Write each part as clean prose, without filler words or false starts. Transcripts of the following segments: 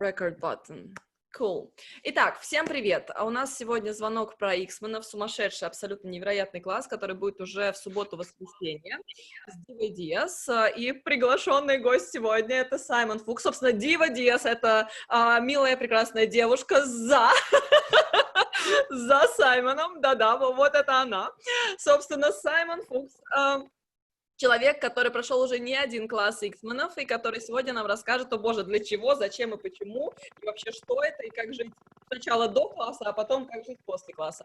Record button. Cool. Итак, всем привет. У нас сегодня звонок про ИКС-менов, сумасшедший, абсолютно невероятный класс, который будет уже в субботу-воскресенье с Дивой Диас. И приглашенный гость сегодня — это Саймон Фукс. Собственно, Дива Диас — это милая, прекрасная девушка за Саймоном. Да-да, вот это она. Собственно, Саймон Фукс — человек, который прошел уже не один класс ИКС-менов, и который сегодня нам расскажет, о боже, для чего, зачем и почему, и вообще что это, и как жить сначала до класса, а потом как жить после класса.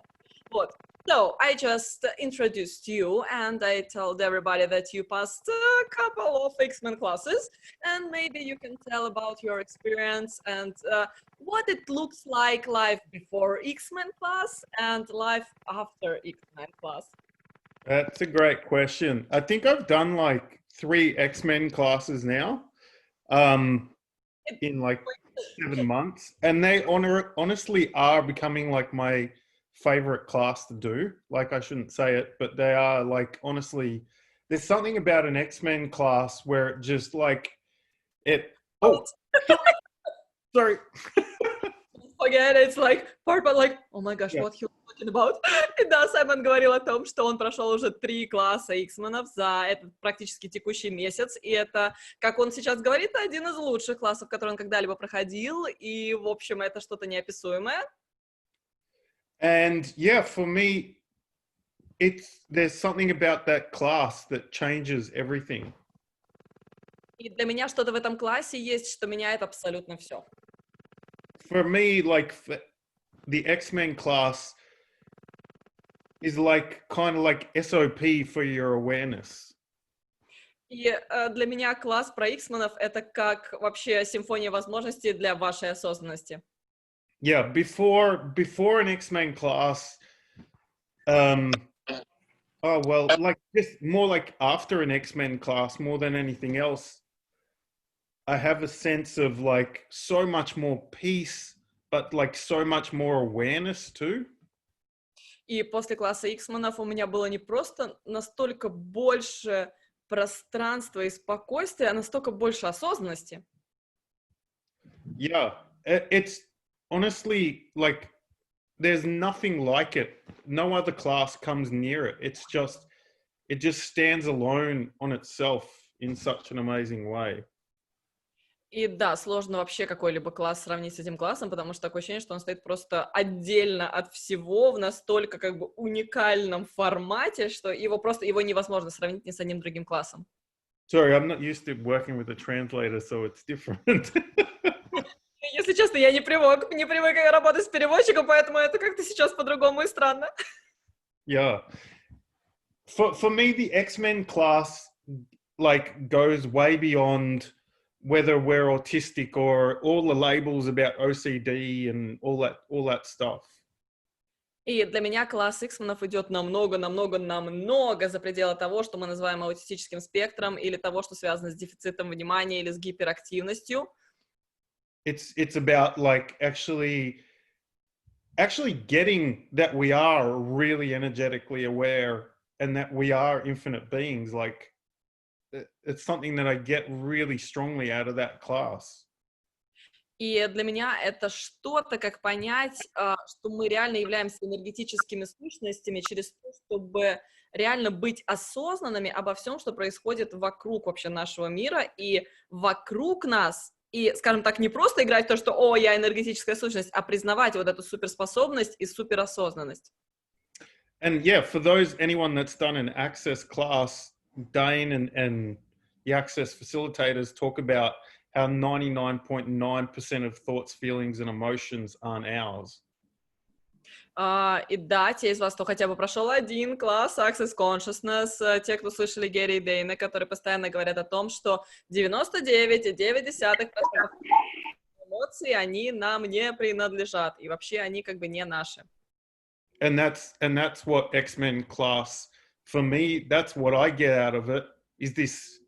Вот. So, I just introduced you, and I told everybody that you passed a couple of ИКС-men classes, and maybe you can tell about your experience and what it looks like life before ИКС-men class and life after ИКС-men class. That's a great question. I think I've done like 3 X-Men classes now, in like 7 months, and they honestly are becoming like my favorite class to do. Like, I shouldn't say it, but they are, like, honestly, there's something about an X-Men class where it just like it. Oh, sorry. Forget it's like part, but like, oh my gosh, what he was talking about. И да, Саймон говорил о том, что он прошел уже 3 класса ИКС-менов за этот практически текущий месяц, и это, как он сейчас говорит, один из лучших классов, который он когда-либо проходил, и, в общем, это что-то неописуемое. And yeah, for me, there's something about that class that changes everything. И для меня что-то в этом классе есть, что меняет абсолютно все. For me, like, the X-Men class is like kind of like SOP for your awareness. И для меня класс про ИКС-менов — это как вообще симфония возможностей для вашей осознанности. Yeah, before an X-Men class, oh well, like just more like after an X-Men class, more than anything else, I have a sense of like so much more peace, but like so much more awareness too. И после класса ИКС-менов у меня было не просто настолько больше пространства и спокойствия, а настолько больше осознанности. Yeah, it's honestly like there's nothing like it. No other class comes near it. It just stands alone on itself in such an amazing way. И да, сложно вообще какой-либо класс сравнить с этим классом, потому что такое ощущение, что он стоит просто отдельно от всего в настолько как бы уникальном формате, что его невозможно сравнить ни с одним другим классом. Sorry, I'm not used to working with a translator, so it's different. Если честно, я не привык работать с переводчиком, поэтому это как-то сейчас по-другому и странно. Yeah. For me, the X-Men class like goes way beyond whether we're autistic or all the labels about OCD and all that stuff. И для меня класс ИКС-менов идет намного за пределы того, что мы называем аутистическим спектром, или того, что связано с дефицитом внимания или с гиперактивностью. It's about like actually getting that we are really energetically aware and that we are infinite beings. Like, it's something that I get really strongly out of that class. И для меня это что-то, как понять, что мы реально являемся энергетическими сущностями через то, чтобы реально быть осознанными обо всем, что происходит вокруг вообще нашего мира и вокруг нас. И, скажем так, не просто играть в то, что «О, я энергетическая сущность», а признавать вот эту суперспособность и суперосознанность. And yeah, for anyone that's done an access class, Dane and the access facilitators talk about how 99.9% of thoughts, feelings and emotions aren't ours. И да, те из вас, кто хотя бы прошел один класс Access Consciousness, те, кто слышали Гэри и Дейна, которые постоянно говорят о том, что 99,9% эмоций, они нам не принадлежат, и вообще они как бы не наши. And that's what X-Men class, for me, that's what I get out of it, is this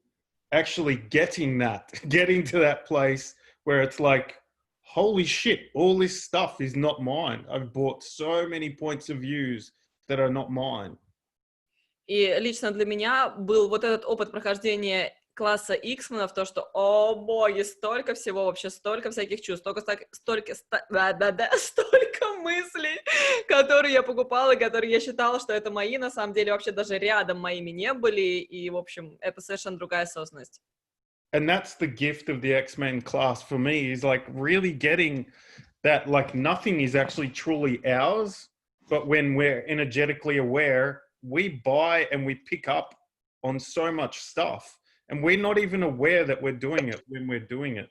actually getting to that place where it's like, holy shit, all this stuff is not mine. I've bought so many points of views that are not mine. И лично для меня был вот этот опыт прохождения класса иксменов, то, что, о боги, столько всего вообще, столько всяких чувств, столько мыслей, которые я покупала, которые я считала, что это мои, на самом деле вообще даже рядом моими не были, и, в общем, это совершенно другая осознанность. And that's the gift of the X-Men class for me, is like really getting that like nothing is actually truly ours, but when we're energetically aware, we buy and we pick up on so much stuff, and we're not even aware that we're doing it when we're doing it.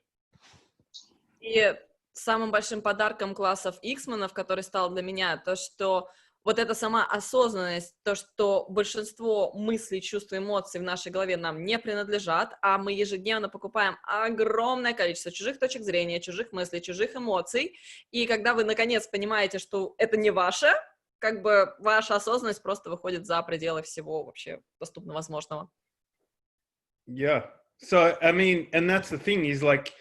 И самым большим подарком классов иксменов, который стал для меня, то, что вот эта сама осознанность, то, что большинство мыслей, чувств, эмоций в нашей голове нам не принадлежат, а мы ежедневно покупаем огромное количество чужих точек зрения, чужих мыслей, чужих эмоций, и когда вы, наконец, понимаете, что это не ваше, как бы ваша осознанность просто выходит за пределы всего вообще доступно возможного. Yeah. So, I mean, and that's the thing is like,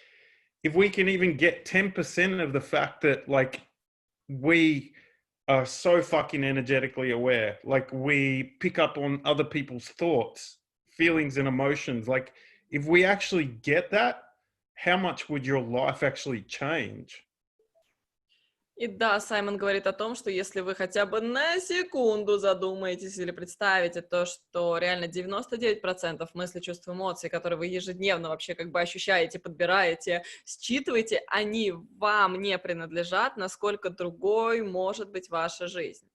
if we can even get 10% of the fact that like we are so fucking energetically aware, like we pick up on other people's thoughts, feelings and emotions, like if we actually get that, how much would your life actually change? И да, Саймон говорит о том, что если вы хотя бы на секунду задумаетесь или представите то, что реально 99% мыслей, чувств, эмоций, которые вы ежедневно вообще как бы ощущаете, подбираете, считываете, они вам не принадлежат, насколько другой может быть ваша жизнь.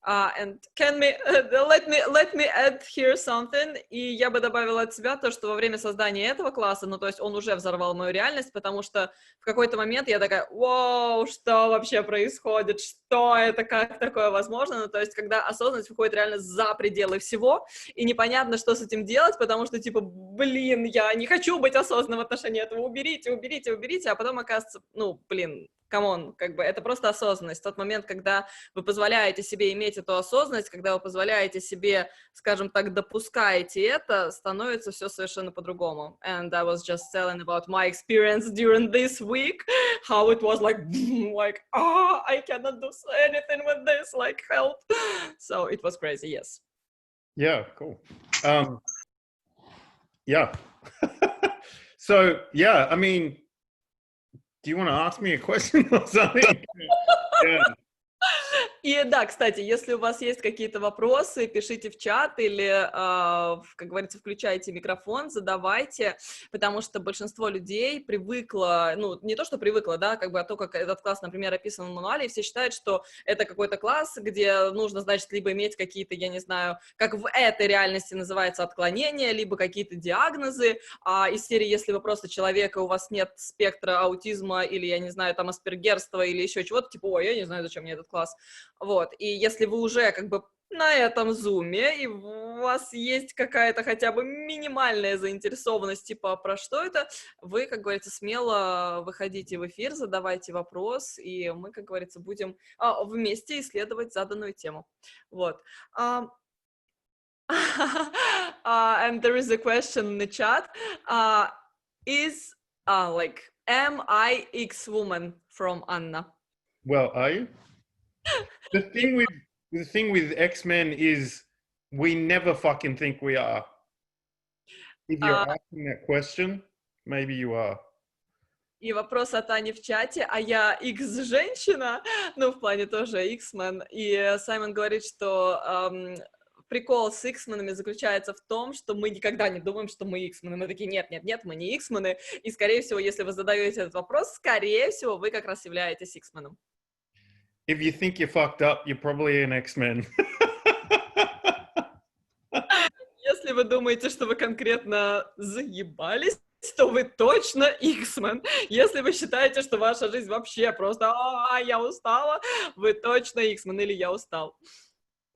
And let me add here something. И я бы добавила от себя то, что во время создания этого класса, ну, то есть он уже взорвал мою реальность, потому что в какой-то момент я такая, вау, что вообще происходит, что это, как такое возможно? Ну, то есть когда осознанность выходит реально за пределы всего, и непонятно, что с этим делать, потому что, типа, блин, я не хочу быть осознанным в отношении этого, уберите, а потом оказывается, ну, блин, камон, как бы это просто осознанность. Тот момент, когда вы позволяете себе иметь эту осознанность, когда вы позволяете себе, скажем так, допускаете это, становится все совершенно по-другому. And I was just telling about my experience during this week, how it was like, I cannot do anything with this, like, help. So it was crazy, yes. Yeah, cool. Yeah. So, yeah, I mean, do you want to ask me a question or something? Yeah. И да, кстати, если у вас есть какие-то вопросы, пишите в чат или, как говорится, включайте микрофон, задавайте, потому что большинство людей привыкло, ну, не то, что привыкло, да, как бы, а то, как этот класс, например, описан в мануале, и все считают, что это какой-то класс, где нужно, значит, либо иметь какие-то, я не знаю, как в этой реальности называется отклонения, либо какие-то диагнозы, из серии, если вы просто человек, и у вас нет спектра аутизма или, я не знаю, там, аспергерства или еще чего-то, типа, ой, я не знаю, зачем мне этот класс. Вот, и если вы уже как бы на этом зуме, и у вас есть какая-то хотя бы минимальная заинтересованность, типа, про что это, вы, как говорится, смело выходите в эфир, задавайте вопрос, и мы, как говорится, будем вместе исследовать заданную тему. Вот. And there is a question in the chat. Am I X-woman from Anna? Well, are you? The thing with X-Men is we never fucking think we are. If you're asking that question, maybe you are. И вопрос от Ани в чате, а я X-женщина? Ну, в плане тоже X-men. И Саймон говорит, что прикол с X-менами заключается в том, что мы никогда не думаем, что мы X-мены. Мы такие, нет, мы не X-мены. И, скорее всего, если вы задаете этот вопрос, скорее всего, вы как раз являетесь X-меном. If you think you're fucked up, you're probably an X-Men. Если вы думаете, что вы конкретно заебались, то вы точно X-men. Если вы считаете, что ваша жизнь вообще просто я устала, вы точно X-men или я устал.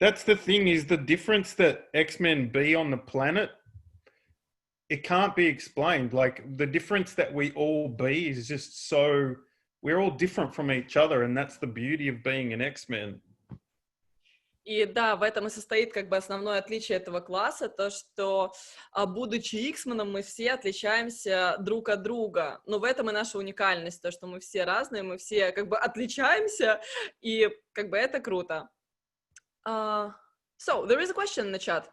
That's the thing, is the difference that X-Men be on the planet, it can't be explained. Like, the difference that we all be is just so... We're all different from each other, and that's the beauty of being an X-Men. И да, в этом и состоит как бы основное отличие этого класса, то, что, будучи X-меном, мы все отличаемся друг от друга. Но в этом и наша уникальность, то, что мы все разные, мы все как бы отличаемся, и как бы это круто. So, there is a question in the chat.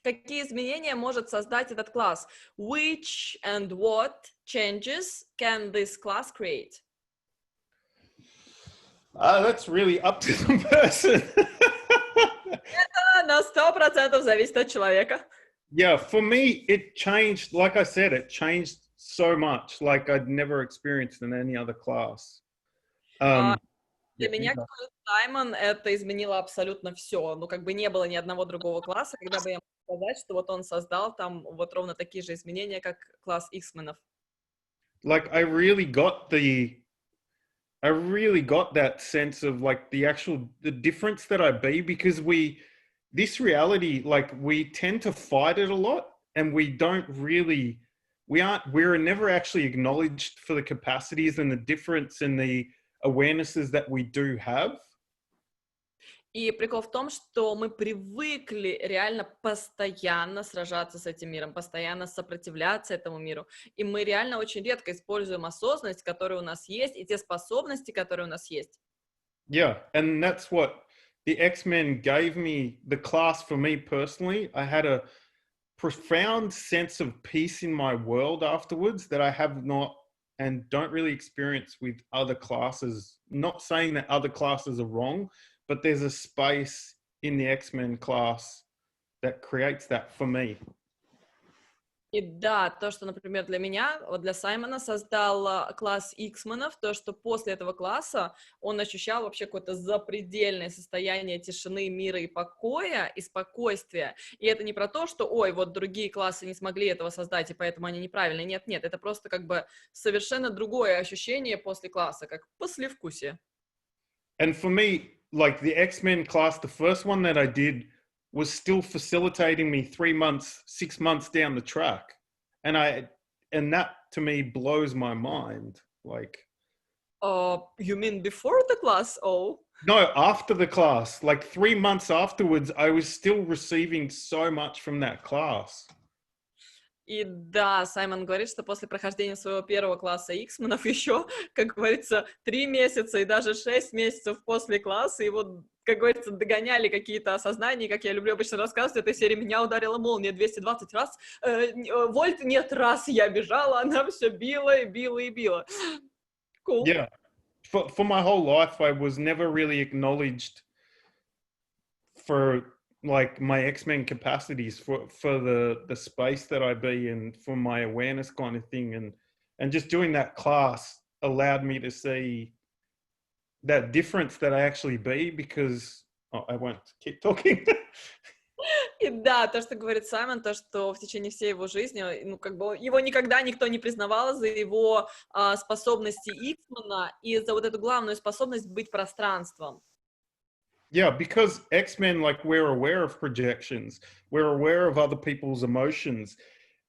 Какие изменения может создать этот класс? Which and what changes can this class create? That's really up to the person. На 100% зависит от человека. Yeah, for me, it changed. Like I said, it changed so much. Like I'd never experienced in any other class. Для Yeah, you меня, go. как говорит Саймон, это изменило абсолютно все. Ну, как бы не было ни одного другого класса, когда бы я могла сказать, что вот он создал там вот ровно такие же изменения, как класс ИКС-менов. Like I really got that sense of like the difference that I be, because this reality, like we tend to fight it a lot, and we're never actually acknowledged for the capacities and the difference and the awarenesses that we do have. И прикол в том, что мы привыкли реально постоянно сражаться с этим миром, постоянно сопротивляться этому миру. И мы реально очень редко используем осознанность, которая у нас есть, и те способности, которые у нас есть. Yeah, and that's what the X-Men gave me, the class for me personally. I had a profound sense of peace in my world afterwards that I have not and don't really experience with other classes. Not saying that other classes are wrong, but there's a space in the X-Men class that creates that for me. И да, то, что, например, для меня, вот для Саймона создал класс ИКС-менов, то, что после этого класса он ощущал вообще какое-то запредельное состояние тишины, мира и покоя, и спокойствия. И это не про то, что, ой, вот другие классы не смогли этого создать, и поэтому они неправильные. Нет, это просто как бы совершенно другое ощущение после класса, как послевкусие. And for me, like the X-Men class, the first one that I did was still facilitating me 3 months, 6 months down the track. And that to me blows my mind. Like, You mean before the class? Oh. no, after the class, like 3 months afterwards, I was still receiving so much from that class. И да, Саймон говорит, что после прохождения своего первого класса ИКС-менов еще, как говорится, 3 месяца и даже 6 месяцев после класса его, как говорится, догоняли какие-то осознания, как я люблю обычно рассказывать, этой серии «Меня ударила молния 220 раз», вольт нет раз я бежала, она все била и била и била. Cool. Yeah. For my whole life, I was never really acknowledged for like my X-Men capacities, for the space that I be and for my awareness kind of thing, and just doing that class allowed me to see that difference that I actually be, because I won't keep talking. И да, то, что говорит Саймон, то, что в течение всей его жизни, ну, как бы, его никогда никто не признавал за его способности Иксмана и за вот эту главную способность быть пространством. Yeah, because X-Men, like, we're aware of projections, we're aware of other people's emotions,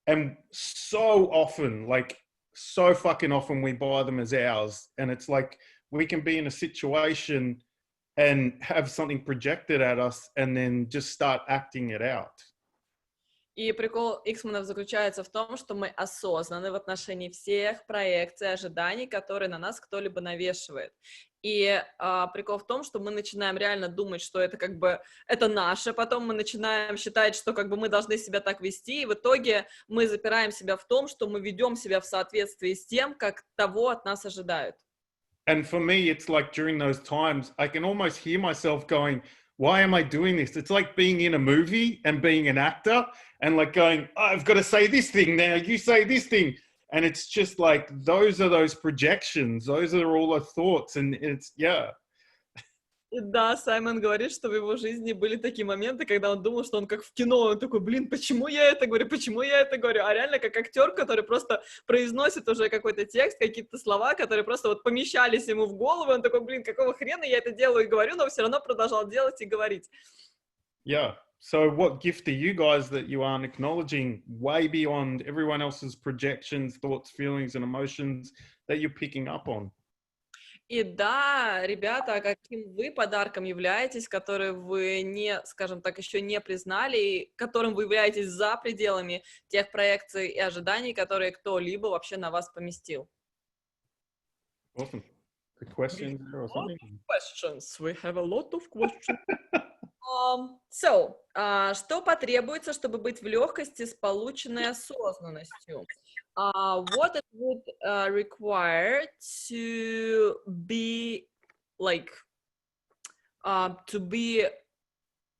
and so often, like, so fucking often we buy them as ours, and it's like we can be in a situation and have something projected at us and then just start acting it out. И прикол Иксменов заключается в том, что мы осознаны в отношении всех проекций, ожиданий, которые на нас кто-либо навешивает. И прикол в том, что мы начинаем реально думать, что это как бы это наше, потом мы начинаем считать, что как бы мы должны себя так вести, и в итоге мы запираем себя в том, что мы ведем себя в соответствии с тем, как того от нас ожидают. And for me, it's like during those times, I can almost hear myself going, why am I doing this? It's like being in a movie and being an actor and like going, oh, I've got to say this thing now, you say this thing. And it's just like, those are those projections. Those are all the thoughts. And it's, yeah. И да, Саймон говорит, что в его жизни были такие моменты, когда он думал, что он как в кино, он такой, блин, почему я это говорю, почему я это говорю, а реально как актер, который просто произносит уже какой-то текст, какие-то слова, которые просто вот помещались ему в голову, он такой, блин, какого хрена я это делаю и говорю, но все равно продолжал делать и говорить. Yeah. So what gift are you guys that you aren't acknowledging way beyond everyone else's projections, thoughts, feelings, and emotions that you're picking up on? И да, ребята, а каким вы подарком являетесь, который вы не, скажем так, еще не признали, и которым вы являетесь за пределами тех проекций и ожиданий, которые кто-либо вообще на вас поместил? Awesome. Good questions or something? Questions. We have a lot of questions. Что потребуется, чтобы быть в легкости с полученной осознанностью? What it would require to be like to be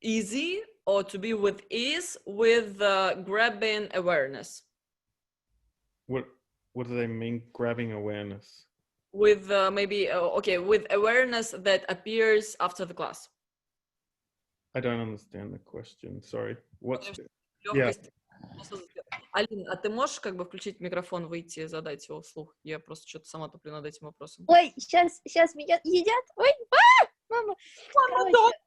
easy or to be with ease with grabbing awareness? What do they mean, grabbing awareness? With maybe with awareness that appears after the class. I don't understand the question. Sorry. What's Легкость. Алина, а ты можешь как бы включить микрофон, выйти и задать его вслух? Я просто что-то сама туплю над этим вопросом. Ой, сейчас меня едят. Ой, мама. Короче,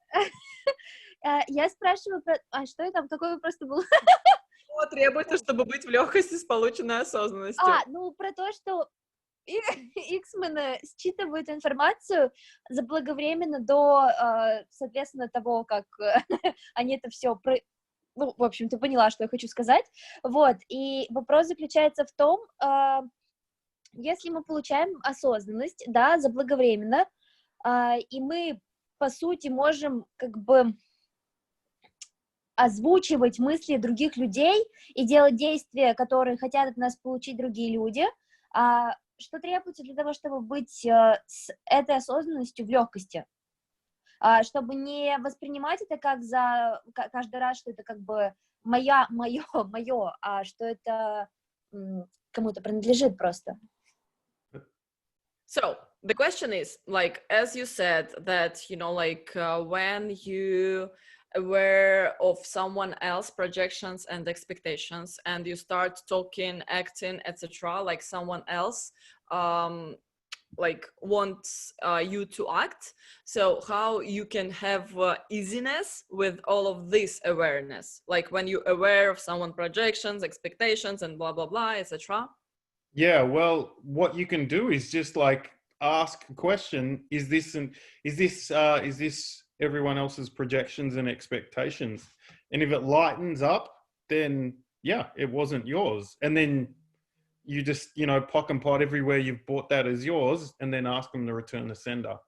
я спрашиваю, что это, какой вопрос был? Что требуется, чтобы быть в легкости с полученной осознанностью? Ну, про то, что ИКС-мены считывают информацию заблаговременно до, соответственно, того, как они это все... Ну, в общем, ты поняла, что я хочу сказать. Вот, и вопрос заключается в том, если мы получаем осознанность, да, заблаговременно, и мы, по сути, можем как бы озвучивать мысли других людей и делать действия, которые хотят от нас получить другие люди, что требуется для того, чтобы быть с этой осознанностью в легкости? Чтобы не воспринимать это как за каждый раз, что это как бы мое, а что это кому-то принадлежит просто. So the question is, like, as you said, that, you know, like, when you aware of someone else projections and expectations and you start talking, acting, etc., like someone else like wants you to act, so how you can have easiness with all of this awareness, like when you're aware of someone projections, expectations, and blah blah blah, etc. Yeah, well, what you can do is just like ask a question: is this everyone else's projections and expectations? And if it lightens up, then yeah, it wasn't yours. And then you just, you know, pock and pot everywhere you've bought that as yours, and then ask them to return the sender.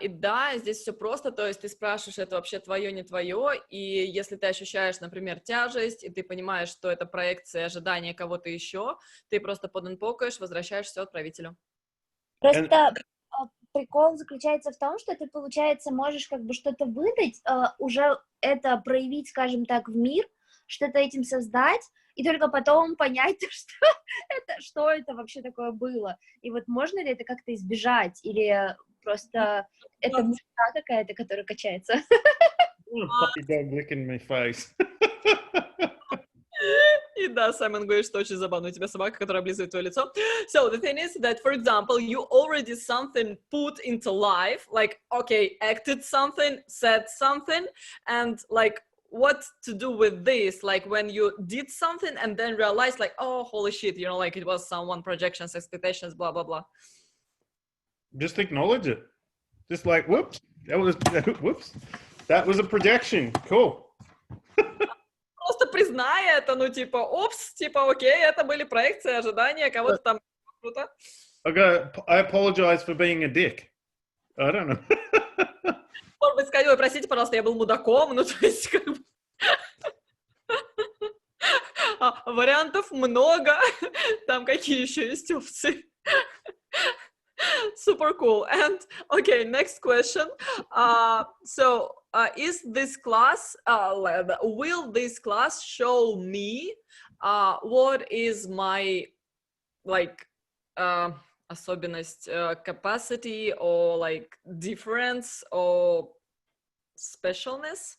И да, здесь все просто, то есть ты спрашиваешь, это вообще твое, не твое, и если ты ощущаешь, например, тяжесть, и ты понимаешь, что это проекция ожидания кого-то еще, ты просто подунпокаешь, возвращаешь все отправителю. Просто прикол заключается в том, что ты, получается, можешь как бы что-то выдать, уже это проявить, скажем так, в мир, что-то этим создать, и только потом понять, что это вообще такое было. И вот можно ли это как-то избежать, или просто это музыка какая-то, которая качается? И да, Саймон говорит, что очень забавно, у тебя собака, которая облизывает твое лицо. So the thing is that, for example, you already something put into life, like, okay, acted something, said something, and like, what to do with this, like when you did something and then realized like, oh, holy shit, you know, like it was someone projections, expectations, blah, blah, blah. Just acknowledge it. Just like, whoops, that was a projection. Cool. Просто признай это, ну, типа, опс, типа, окей, это были проекции, ожидания, кого-то там, круто. Okay, I apologize for being a dick. I don't know. Может быть, сказать, ой, простите, пожалуйста, я был мудаком, ну, то есть, как бы... Вариантов много, там какие еще есть опции. Super cool. And, okay, next question. Is this class, will this class show me what is my, like, особенность, capacity, or like difference, or specialness?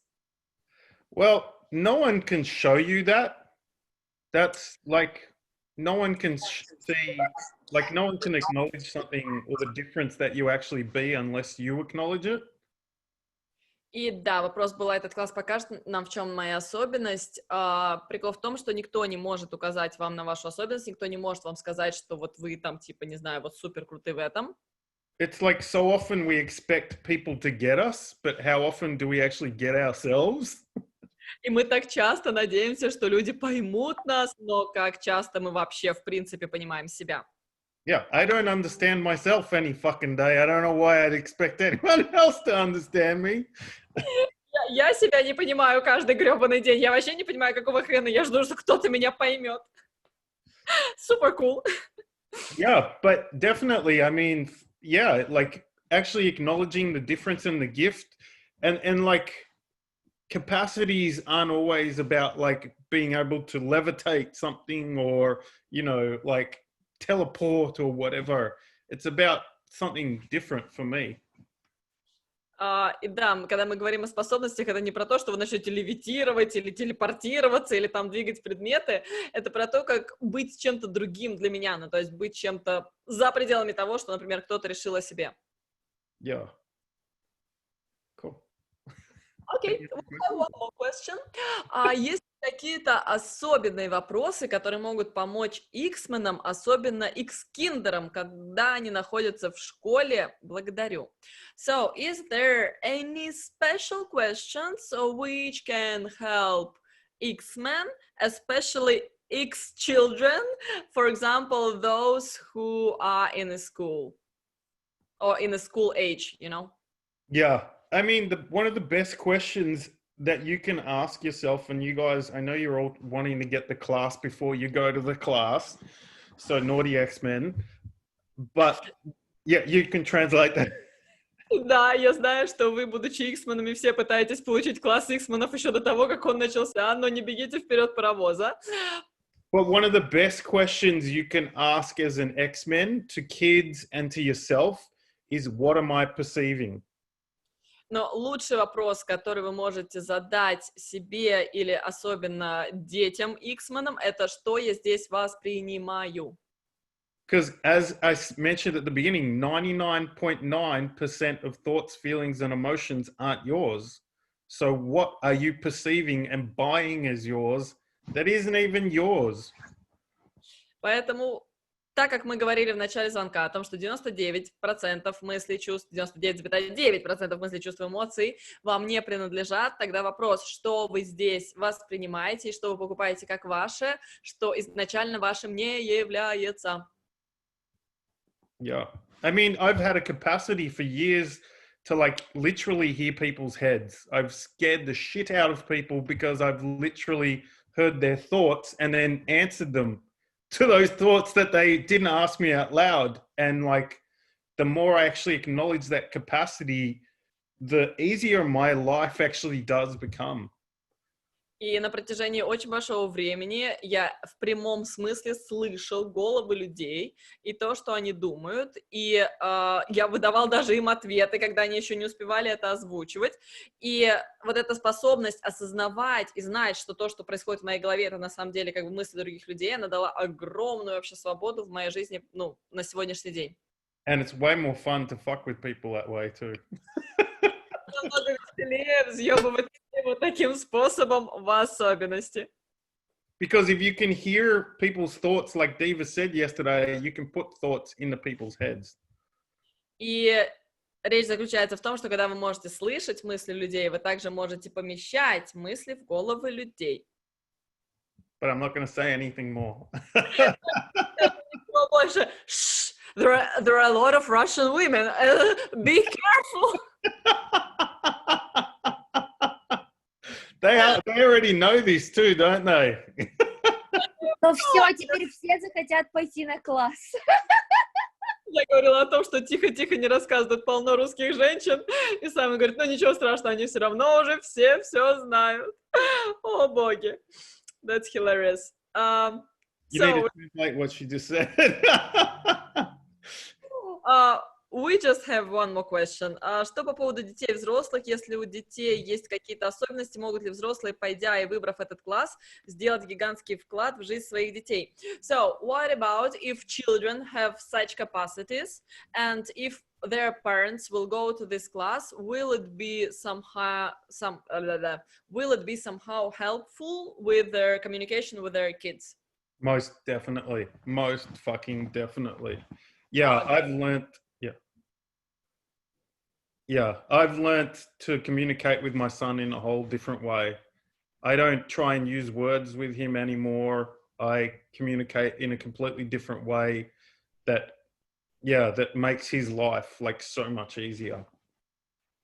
Well, no one can show you that. That's like, no one can see, like no one can acknowledge something or the difference that you actually be unless you acknowledge it. И да, вопрос был, этот класс покажет нам, в чем моя особенность. Прикол в том, что никто не может указать вам на вашу особенность, никто не может вам сказать, что вот вы там, типа, не знаю, вот супер круты в этом. It's like so often we expect people to get us, but how often do we actually get ourselves? И мы так часто надеемся, что люди поймут нас, но как часто мы вообще, в принципе, понимаем себя. Yeah, I don't understand myself any fucking day. I don't know why I'd expect anyone else to understand me. Я себя не понимаю каждый грёбаный день. Я вообще не понимаю, какого хрена я жду, что кто-то меня поймет. Super cool. Yeah, but definitely, I mean, yeah, like actually acknowledging the difference in the gift and like capacities aren't always about like being able to levitate something or, you know, like teleport or whatever. It's about something different for me. И да, когда мы говорим о способностях, это не про то, что вы начнете левитировать или телепортироваться, или там двигать предметы, это про то, как быть чем-то другим для меня, ну, то есть быть чем-то за пределами того, что, например, кто-то решил о себе. Yeah. Cool. Окей, one more question. Есть какие-то особенные вопросы, которые могут помочь ИКС-менам, особенно ИКС-киндерам, когда они находятся в школе? Благодарю. So, is there any special questions which can help ИКС-men, especially ИКС-children, for example, those who are in a school or in a school age, you know? Yeah. I mean, one of the best questions that you can ask yourself, and you guys, I know you're all wanting to get the class before you go to the class, so naughty X-Men, but yeah, you can translate that. Да, я знаю, что вы, будучи иксменами, все пытаетесь получить класс иксменов еще до того, как он начался, но не бегите вперед паровоза. But one of the best questions you can ask as an X-Men to kids and to yourself is, what am I perceiving? Но лучший вопрос, который вы можете задать себе или особенно детям иксменам, это что я здесь воспринимаю. Because as I mentioned at the beginning, 99.9% of thoughts, feelings, and emotions aren't yours. So what are you perceiving and buying as yours that isn't even yours? Поэтому, так как мы говорили в начале звонка о том, что 99% мыслей, чувств, 99,9% мыслей, чувств, эмоций вам не принадлежат, тогда вопрос, что вы здесь воспринимаете и что вы покупаете как ваше, что изначально вашим не является. Yeah. I mean, I've had a capacity for years to like literally hear people's heads. I've scared the shit out of people because I've literally heard their thoughts and then answered them to those thoughts that they didn't ask me out loud. And like, the more I actually acknowledge that capacity, the easier my life actually does become. И на протяжении очень большого времени я в прямом смысле слышал головы людей и то, что они думают, и я выдавал даже им ответы, когда они еще не успевали это озвучивать, и вот эта способность осознавать и знать, что то, что происходит в моей голове, это на самом деле как бы мысли других людей, она дала огромную вообще свободу в моей жизни, ну, на сегодняшний день. And it's way more fun to fuck with people that way too. Намного веселее взъебывать вот таким способом в особенности. Because if you can hear people's thoughts, like Diva said yesterday, you can put thoughts into people's heads. И речь заключается в том, что когда вы можете слышать мысли людей, вы также можете помещать мысли в головы людей. But I'm not going to say anything more. Больше. There are a lot of Russian women. Be careful. They already know this too, don't they? Ну все, теперь все захотят пойти на класс. Я говорила о том, что тихо-тихо не рассказывают, полно русских женщин. И Саймон говорит, ну ничего страшного, они все равно уже все знают. О, боги. That's hilarious. You need to translate what she just said. We just have one more question. Что по поводу детей и взрослых? Если у детей есть какие-то особенности, могут ли взрослые, пойдя и выбрав этот класс, сделать гигантский вклад в жизнь своих детей? So, what about if children have such capacities, and if their parents will go to this class, will it be somehow helpful with their communication with their kids? Most definitely. Most fucking definitely. Yeah, I've learned. Yeah, I've learned to communicate with my son in a whole different way. I don't try and use words with him anymore. I communicate in a completely different way that Yeah, that makes his life like so much easier.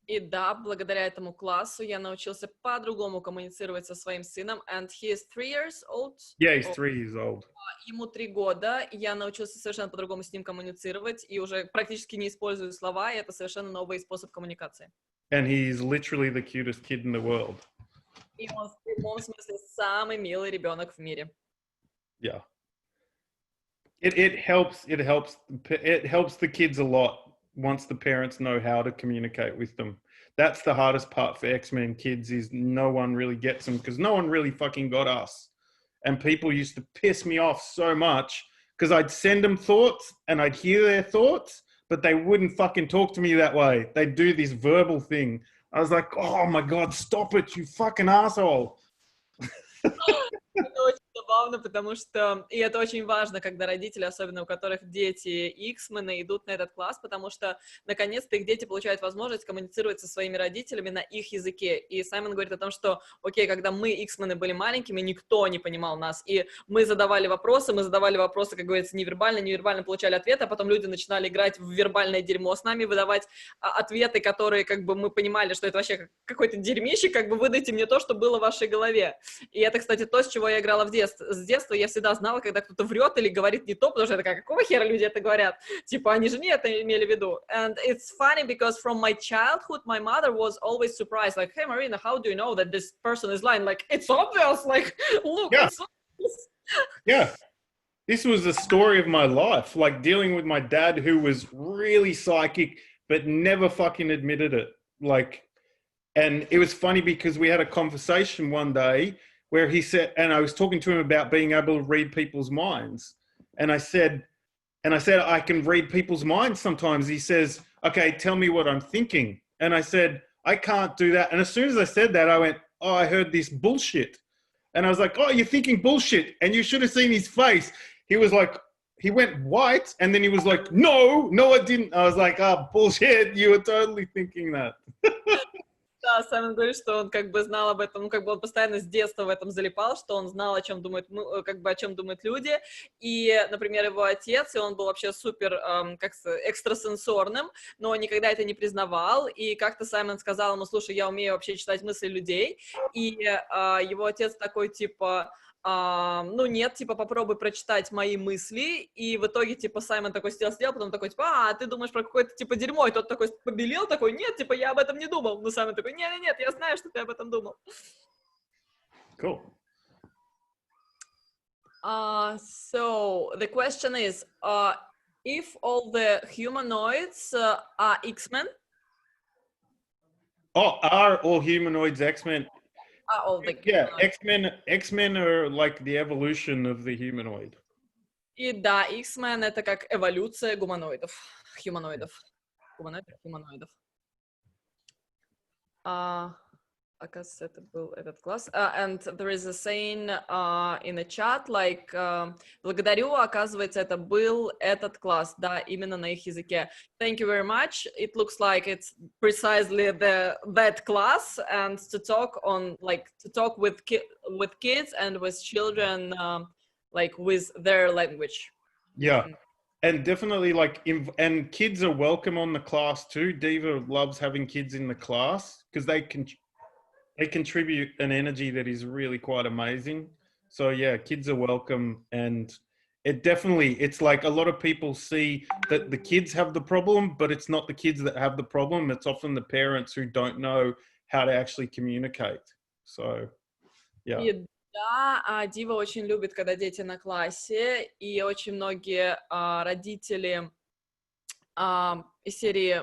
И да, благодаря этому классу я научился по-другому коммуницировать со своим сыном. And he is 3 years old. Yeah, he's 3 years old. Ему 3 года, и я научился совершенно по-другому с ним коммуницировать, и уже практически не использую слова, и это совершенно новый способ коммуникации. And he's literally the cutest kid in the world. И он в прямом смысле самый милый ребенок в мире. Yeah. It helps the kids a lot once the parents know how to communicate with them. That's the hardest part for X-Men kids, is no one really gets them, because no one really fucking got us. And people used to piss me off so much because I'd send them thoughts and I'd hear their thoughts, but they wouldn't fucking talk to me that way. They'd do this verbal thing. I was like, oh my God, stop it, you fucking asshole. Это очень забавно, потому что, и это очень важно, когда родители, особенно у которых дети ИКС-мены, идут на этот класс, потому что, наконец-то, их дети получают возможность коммуницировать со своими родителями на их языке. И Саймон говорит о том, что, окей, когда мы, ИКС-мены, были маленькими, никто не понимал нас, и мы задавали вопросы, как говорится, невербально получали ответы, а потом люди начинали играть в вербальное дерьмо с нами, выдавать ответы, которые, как бы, мы понимали, что это вообще какой-то дерьмище, как бы, выдайте мне то, что было в вашей голове. И это, кстати, то, с чего я играла с детства. Я всегда знала, когда кто-то врет или говорит не то, потому что я такая, какого хера люди это говорят? Типа, они же не это имели в виду. And it's funny because from my childhood, my mother was always surprised, like, hey, Marina, how do you know that this person is lying? Like, it's obvious, like, look, Yeah. it's obvious. Yeah. This was the story of my life, like dealing with my dad, who was really psychic, but never fucking admitted it. Like, and it was funny because we had a conversation one day where he said, and I was talking to him about being able to read people's minds. And I said, I can read people's minds sometimes. He says, okay, tell me what I'm thinking. And I said, I can't do that. And as soon as I said that, I went, oh, I heard this bullshit. And I was like, oh, you're thinking bullshit. And you should have seen his face. He was like, he went white. And then he was like, no, I didn't. I was like, oh, bullshit. You were totally thinking that. Да, Саймон говорит, что он как бы знал об этом, ну, как бы он постоянно с детства в этом залипал, что он знал, о чем думают, как бы о чем думают люди. И, например, его отец, и он был вообще супер, как сказать, экстрасенсорным, но никогда это не признавал. И как-то Саймон сказал ему, слушай, я умею вообще читать мысли людей. И его отец такой, типа, ну нет, типа, попробуй прочитать мои мысли, и в итоге, типа, Саймон такой сделал, потом такой, типа, ты думаешь про какое-то, типа, дерьмо, и тот такой побелел, такой, нет, типа, я об этом не думал, но Саймон такой, нет, я знаю, что ты об этом думал. Cool. So, the question is, if all the humanoids are X-men? Oh, are all humanoids X-Men? Yeah, X-Men are like the evolution of the humanoid. И да, X-Men — это как эволюция гуманоидов. Оказывается, это был этот класс. And there is a saying in the chat, like, благодарю, оказывается, это был этот класс, да, именно на их языке. Thank you very much. It looks like it's precisely that class, and to talk with kids and with children, like with their language. Yeah. And definitely, like, and kids are welcome on the class too. Diva loves having kids in the class because they contribute an energy that is really quite amazing. So yeah, kids are welcome, and it's like a lot of people see that the kids have the problem, but it's not the kids that have the problem. It's often the parents who don't know how to actually communicate. So yeah. И да, Дива очень любит, когда дети на классе, и очень многие родители из серии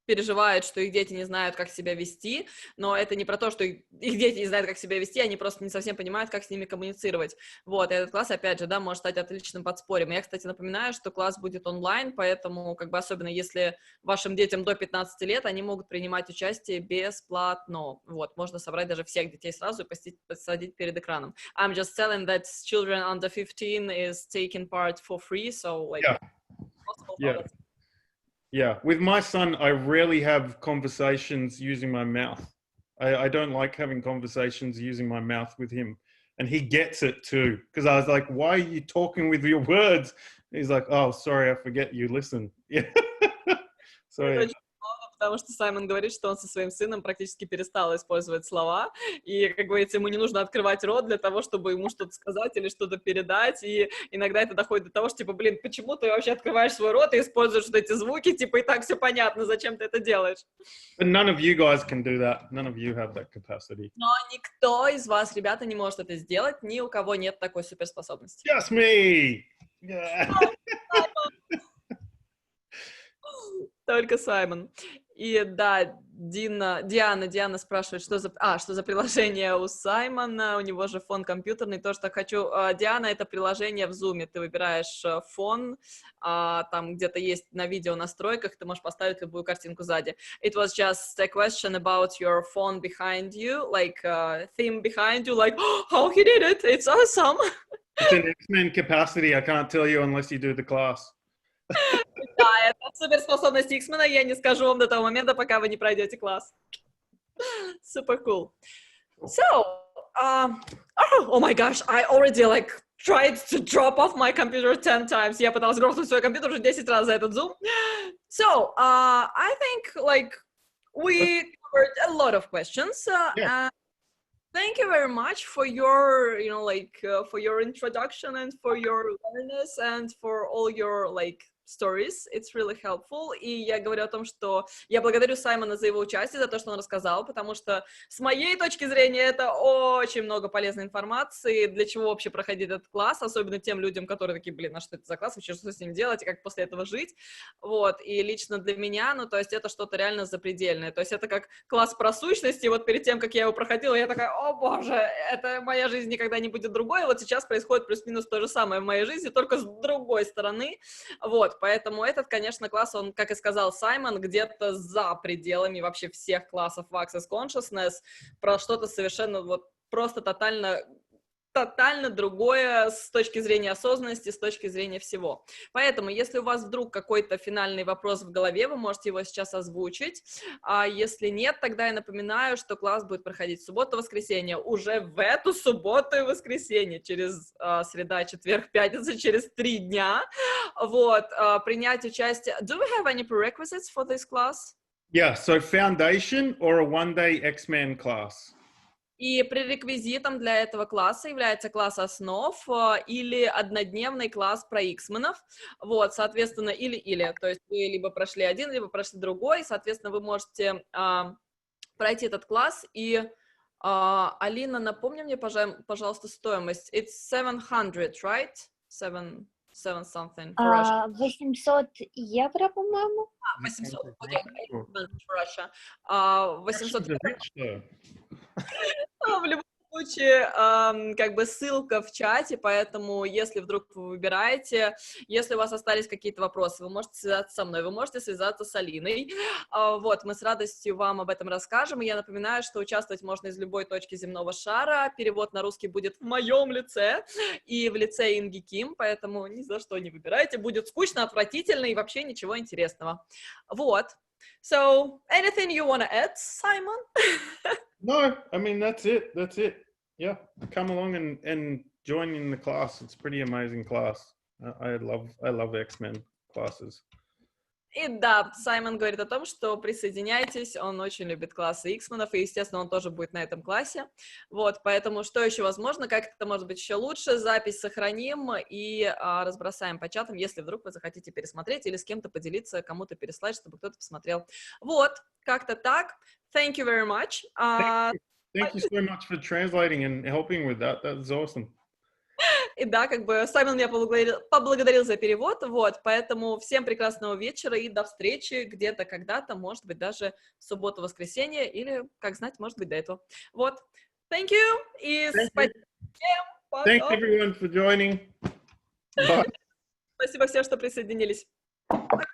переживают, что их дети не знают, как себя вести, но это не про то, что их дети не знают, как себя вести, они просто не совсем понимают, как с ними коммуницировать. Вот, и этот класс, опять же, да, может стать отличным подспорьем. Я, кстати, напоминаю, что класс будет онлайн, поэтому, как бы, особенно если вашим детям до 15 лет, они могут принимать участие бесплатно. Вот, можно собрать даже всех детей сразу и посадить перед экраном. I'm just telling that children under 15 is taking part for free, so, like, possible. Yeah. Yeah, with my son, I rarely have conversations using my mouth. I don't like having conversations using my mouth with him. and he gets it too. Because I was like, why are you talking with your words? He's like, oh, sorry, I forget you listen. Yeah. Sorry. Потому что Саймон говорит, что он со своим сыном практически перестал использовать слова, и, как говорится, ему не нужно открывать рот для того, чтобы ему что-то сказать или что-то передать, и иногда это доходит до того, что, типа, блин, почему ты вообще открываешь свой рот и используешь вот эти звуки, типа, и так все понятно, зачем ты это делаешь. But none of you guys can do that. None of you have that capacity. Но никто из вас, ребята, не может это сделать, ни у кого нет такой суперспособности. Just me! Yeah. Только Саймон. И да, Диана спрашивает, что за приложение у Саймона, у него же фон компьютерный, тоже так хочу. Диана, это приложение в Zoom, ты выбираешь фон, там где-то есть на видео настройках, ты можешь поставить любую картинку сзади. It was just a question about your phone behind you, like theme behind you, like, oh, how he did it, it's awesome. It's an ИКС-men capacity, I can't tell you unless you do the class. Да, это суперспособность ИКС-мена, я не скажу вам до того момента, пока вы не пройдете класс. Super cool. So, oh my gosh, I already like tried to drop off my computer 10 times. Я пыталась грохнуть свой компьютер уже 10 раз за этот Zoom. So, I think like we covered a lot of questions. Yeah. Thank you very much for your, you know, like for your introduction and for your awareness and for all your like stories. It's really helpful. И я говорю о том, что я благодарю Саймона за его участие, за то, что он рассказал, потому что с моей точки зрения это очень много полезной информации, для чего вообще проходить этот класс, особенно тем людям, которые такие, блин, а что это за класс, вообще что с ним делать и как после этого жить. Вот. И лично для меня, ну, то есть это что-то реально запредельное. То есть это как класс про сущности. Вот перед тем, как я его проходила, я такая, о боже, это моя жизнь никогда не будет другой. Вот сейчас происходит плюс-минус то же самое в моей жизни, только с другой стороны. Вот. Поэтому этот, конечно, класс, он, как и сказал Саймон, где-то за пределами вообще всех классов в Access Consciousness, про что-то совершенно вот просто тотально другое с точки зрения осознанности, с точки зрения всего. Поэтому, если у вас вдруг какой-то финальный вопрос в голове, вы можете его сейчас озвучить, а если нет, тогда я напоминаю, что класс будет проходить в субботу-воскресенье, уже в эту субботу и воскресенье, через среда, четверг, пятница, через 3 дня. Вот, принять участие. Do we have any prerequisites for this class? Yeah, so foundation or a one-day ИКС-men class? И пререквизитом для этого класса является класс основ или однодневный класс про ИКС-менов. Вот, соответственно, или. То есть вы либо прошли один, либо прошли другой. Соответственно, вы можете пройти этот класс. И, Алина, напомни мне, пожалуйста, стоимость. It's 700, right? 7 something for Russia. 800 евро, по-моему. 800. Okay. Russia. 800 евро. В любом случае, как бы ссылка в чате, поэтому если вдруг вы выбираете, если у вас остались какие-то вопросы, вы можете связаться со мной, вы можете связаться с Алиной. Вот, мы с радостью вам об этом расскажем. И я напоминаю, что участвовать можно из любой точки земного шара. Перевод на русский будет в моем лице и в лице Инги Ким, поэтому ни за что не выбирайте. Будет скучно, отвратительно и вообще ничего интересного. Вот. So, anything you want to add, Simon? No, I mean, that's it. That's it. Yeah, come along and join in the class. It's a pretty amazing class. I love ИКС-men classes. И да, Саймон говорит о том, что присоединяйтесь, он очень любит классы ИКС-менов, и, естественно, он тоже будет на этом классе. Вот, поэтому что еще возможно, как это может быть еще лучше, запись сохраним и разбросаем по чатам, если вдруг вы захотите пересмотреть или с кем-то поделиться, кому-то переслать, чтобы кто-то посмотрел. Вот, как-то так. Thank you very much. Thank you so much for translating and helping with that. That was awesome. И да, как бы Саймон меня поблагодарил за перевод, вот, поэтому всем прекрасного вечера и до встречи где-то когда-то, может быть, даже в субботу-воскресенье или, как знать, может быть, до этого. Вот, thank you, и спасибо всем. Thanks everyone for joining. Bye. Спасибо всем, что присоединились. Пока.